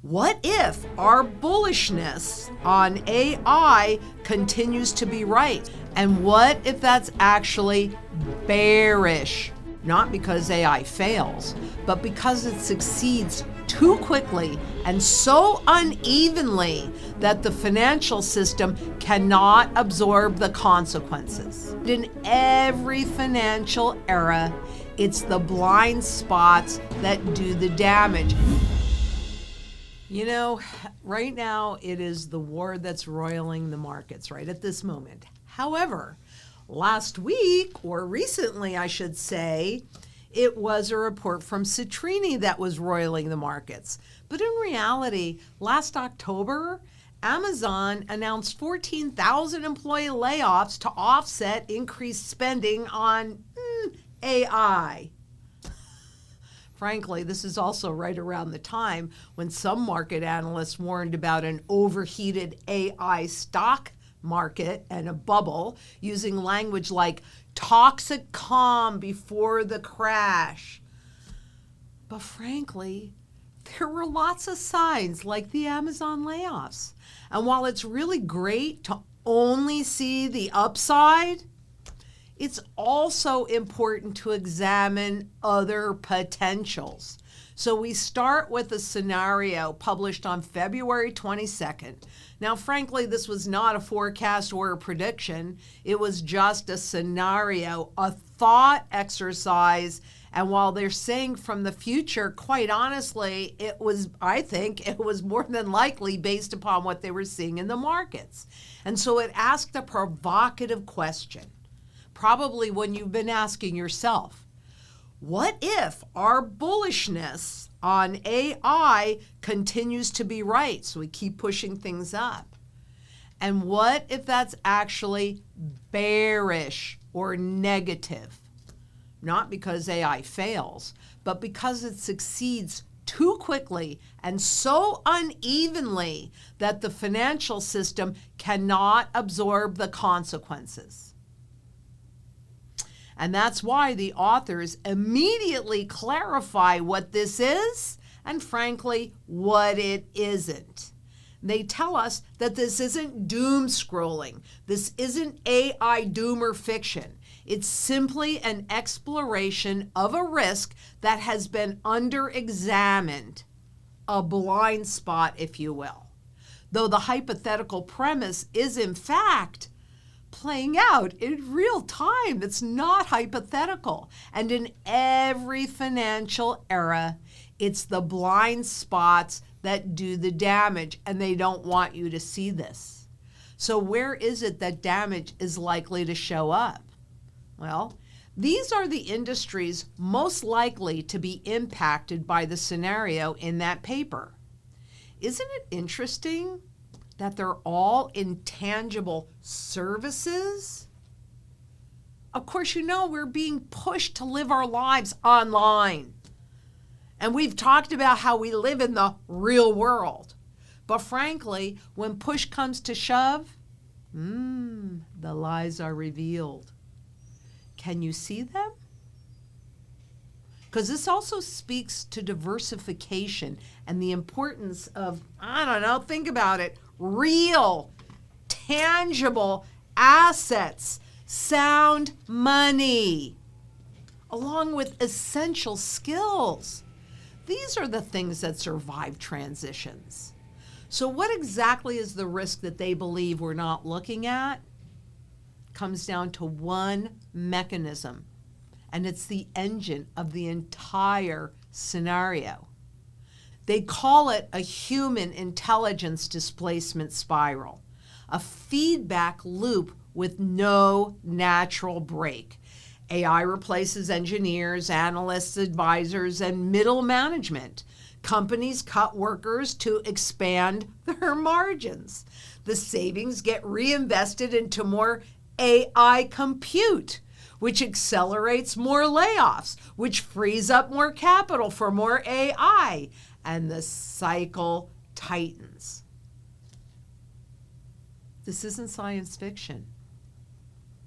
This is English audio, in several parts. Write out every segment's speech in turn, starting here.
What if our bullishness on AI continues to be right? And what if that's actually bearish? Not because AI fails, but because it succeeds too quickly and so unevenly that the financial system cannot absorb the consequences. In every financial era, it's the blind spots that do the damage. You know, right now it is the war that's roiling the markets right at this moment. However, last week, or recently I should say, it was a report from Citrini that was roiling the markets. But in reality, last October, Amazon announced 14,000 employee layoffs to offset increased spending on AI. Frankly, this is also right around the time when some market analysts warned about an overheated AI stock market and a bubble, using language like toxic calm before the crash. But frankly, there were lots of signs like the Amazon layoffs. And while it's really great to only see the upside, it's also important to examine other potentials. So we start with a scenario published on February 22nd. Now, frankly, this was not a forecast or a prediction. It was just a scenario, a thought exercise. And while they're saying from the future, quite honestly, I think it was more than likely based upon what they were seeing in the markets. And so it asked a provocative question. Probably when you've been asking yourself, what if our bullishness on AI continues to be right? So we keep pushing things up. And what if that's actually bearish or negative? Not because AI fails, but because it succeeds too quickly and so unevenly that the financial system cannot absorb the consequences. And that's why the authors immediately clarify what this is and, frankly, what it isn't. They tell us that this isn't doom scrolling. This isn't AI doomer fiction. It's simply an exploration of a risk that has been under-examined, a blind spot, if you will. Though the hypothetical premise is, in fact, playing out in real time. It's not hypothetical. And in every financial era, it's the blind spots that do the damage, and they don't want you to see this. So where is it that damage is likely to show up? Well, these are the industries most likely to be impacted by the scenario in that paper. Isn't it interesting that they're all intangible services? Of course, you know, we're being pushed to live our lives online. And we've talked about how we live in the real world. But frankly, when push comes to shove, the lies are revealed. Can you see them? Because this also speaks to diversification and the importance of, think about it, real, tangible assets, sound money, along with essential skills. These are the things that survive transitions. So what exactly is the risk that they believe we're not looking at? Comes down to one mechanism, and it's the engine of the entire scenario. They call it a human intelligence displacement spiral, a feedback loop with no natural break. AI replaces engineers, analysts, advisors, and middle management. Companies cut workers to expand their margins. The savings get reinvested into more AI compute, which accelerates more layoffs, which frees up more capital for more AI. And the cycle tightens. This isn't science fiction.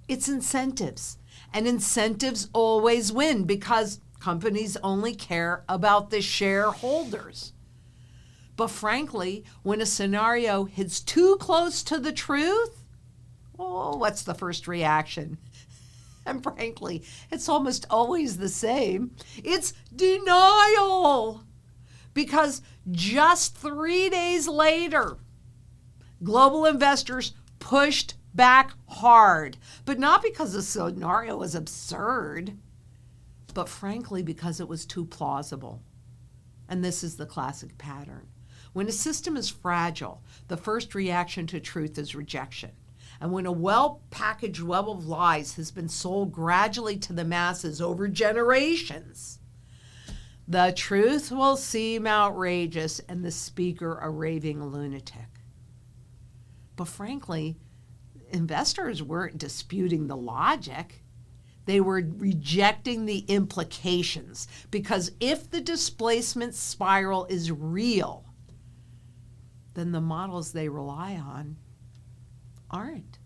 It's incentives. And incentives always win because companies only care about the shareholders. But frankly, when a scenario hits too close to the truth, oh, what's the first reaction? And frankly, it's almost always the same. It's denial. Because just 3 days later, global investors pushed back hard. But not because the scenario was absurd, but frankly because it was too plausible. And this is the classic pattern. When a system is fragile, the first reaction to truth is rejection. And when a well-packaged web of lies has been sold gradually to the masses over generations, the truth will seem outrageous and the speaker a raving lunatic. But frankly, investors weren't disputing the logic. They were rejecting the implications, because if the displacement spiral is real, then the models they rely on aren't.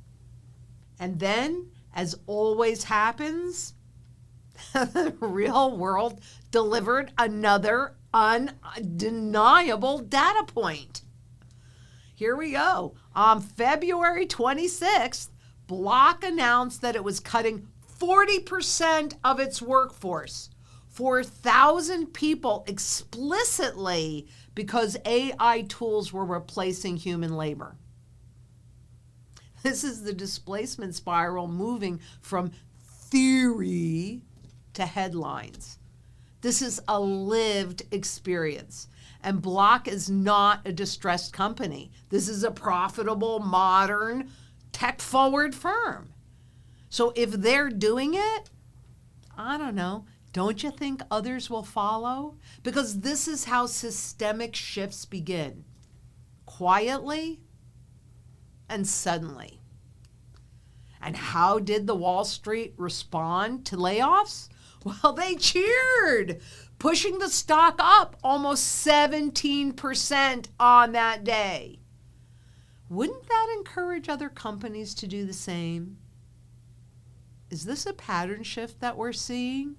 And then, as always happens, the real world delivered another undeniable data point. Here we go. On February 26th, Block announced that it was cutting 40% of its workforce, 4,000 people explicitly, because AI tools were replacing human labor. This is the displacement spiral moving from theory to headlines. This is a lived experience. And Block is not a distressed company. This is a profitable, modern, tech-forward firm. So if they're doing it, I don't know, don't you think others will follow? Because this is how systemic shifts begin. Quietly and suddenly. And how did the Wall Street respond to layoffs? Well, they cheered, pushing the stock up almost 17% on that day. Wouldn't that encourage other companies to do the same? Is this a pattern shift that we're seeing?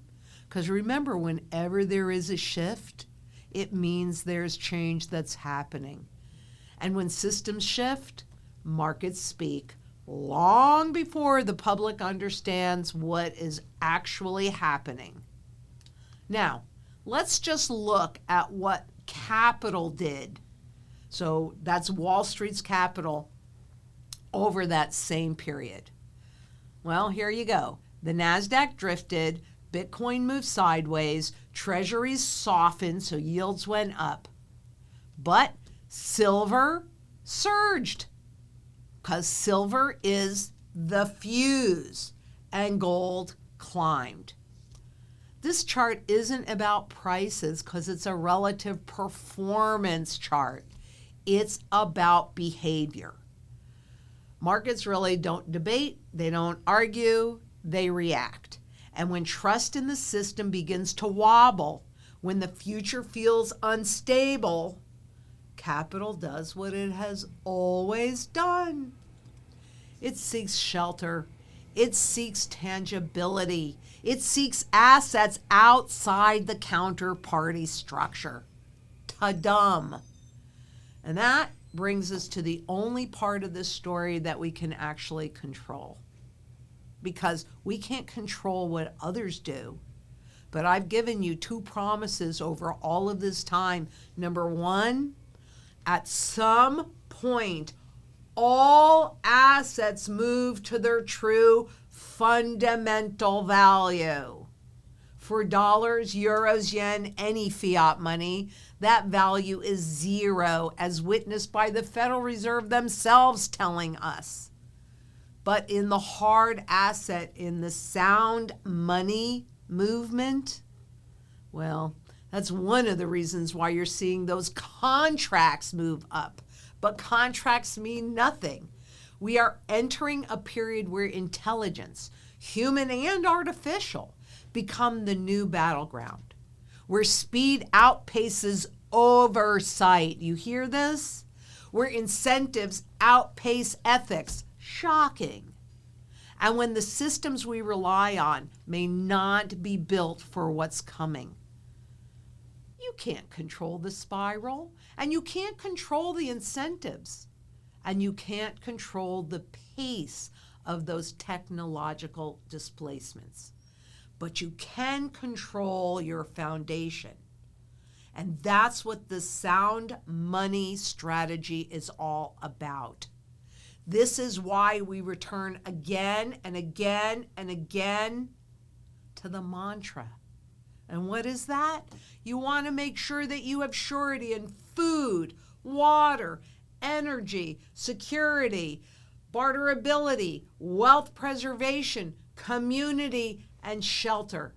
Because remember, whenever there is a shift, it means there's change that's happening. And when systems shift, markets speak long before the public understands what is actually happening. Now, let's just look at what capital did. So that's Wall Street's capital over that same period. Well, here you go. The NASDAQ drifted, Bitcoin moved sideways, treasuries softened, so yields went up. But silver surged, because silver is the fuse, and gold climbed. This chart isn't about prices because it's a relative performance chart. It's about behavior. Markets really don't debate, they don't argue, they react. And when trust in the system begins to wobble, when the future feels unstable, capital does what it has always done. It seeks shelter. It seeks tangibility. It seeks assets outside the counterparty structure. Ta-dum. And that brings us to the only part of this story that we can actually control. Because we can't control what others do. But I've given you two promises over all of this time. Number one, at some point, all assets move to their true fundamental value. For dollars, euros, yen, any fiat money, that value is zero, as witnessed by the Federal Reserve themselves telling us. But in the hard asset, in the sound money movement, well, that's one of the reasons why you're seeing those contracts move up. But contracts mean nothing. We are entering a period where intelligence, human and artificial, become the new battleground, where speed outpaces oversight. You hear this? Where incentives outpace ethics. Shocking. And when the systems we rely on may not be built for what's coming. You can't control the spiral, and you can't control the incentives, and you can't control the pace of those technological displacements. But you can control your foundation. And that's what the sound money strategy is all about. This is why we return again and again and again to the mantra. And what is that? You want to make sure that you have surety in food, water, energy, security, barterability, wealth preservation, community, and shelter.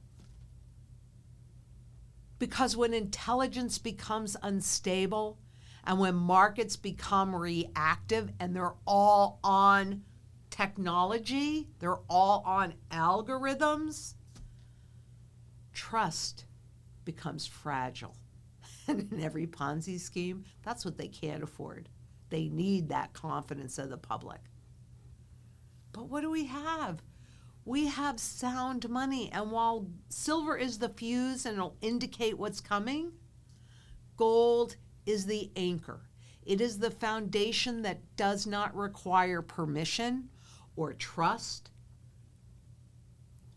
Because when intelligence becomes unstable and when markets become reactive and they're all on technology, they're all on algorithms, trust becomes fragile. And in every Ponzi scheme, that's what they can't afford. They need that confidence of the public. But what do we have? We have sound money. And while silver is the fuse and it'll indicate what's coming, gold is the anchor. It is the foundation that does not require permission or trust.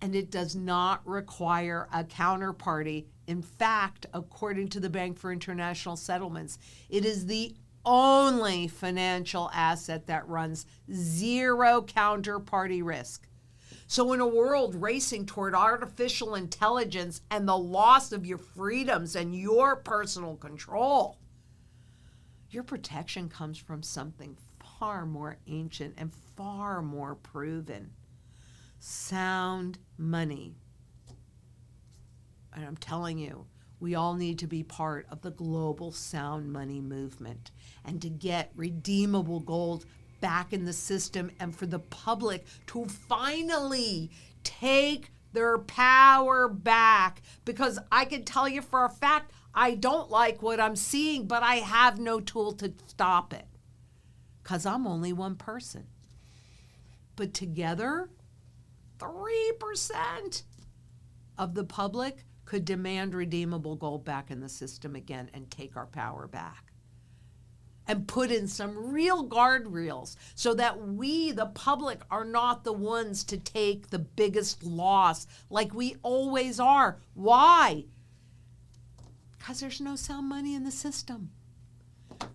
And it does not require a counterparty. In fact, according to the Bank for International Settlements, it is the only financial asset that runs zero counterparty risk. So in a world racing toward artificial intelligence and the loss of your freedoms and your personal control, your protection comes from something far more ancient and far more proven. Sound money. And I'm telling you, we all need to be part of the global sound money movement and to get redeemable gold back in the system and for the public to finally take their power back. Because I can tell you for a fact, I don't like what I'm seeing, but I have no tool to stop it because I'm only one person. But together, 3% of the public could demand redeemable gold back in the system again and take our power back. And put in some real guardrails so that we, the public, are not the ones to take the biggest loss like we always are. Why? Because there's no sound money in the system.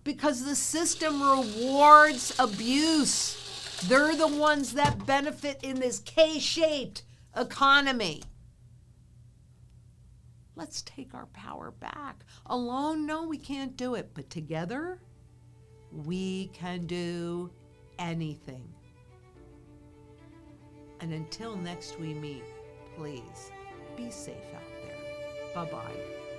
Because the system rewards abuse. They're the ones that benefit in this K-shaped economy. Let's take our power back. Alone, no, we can't do it. But together, we can do anything. And until next we meet, please be safe out there. Bye-bye.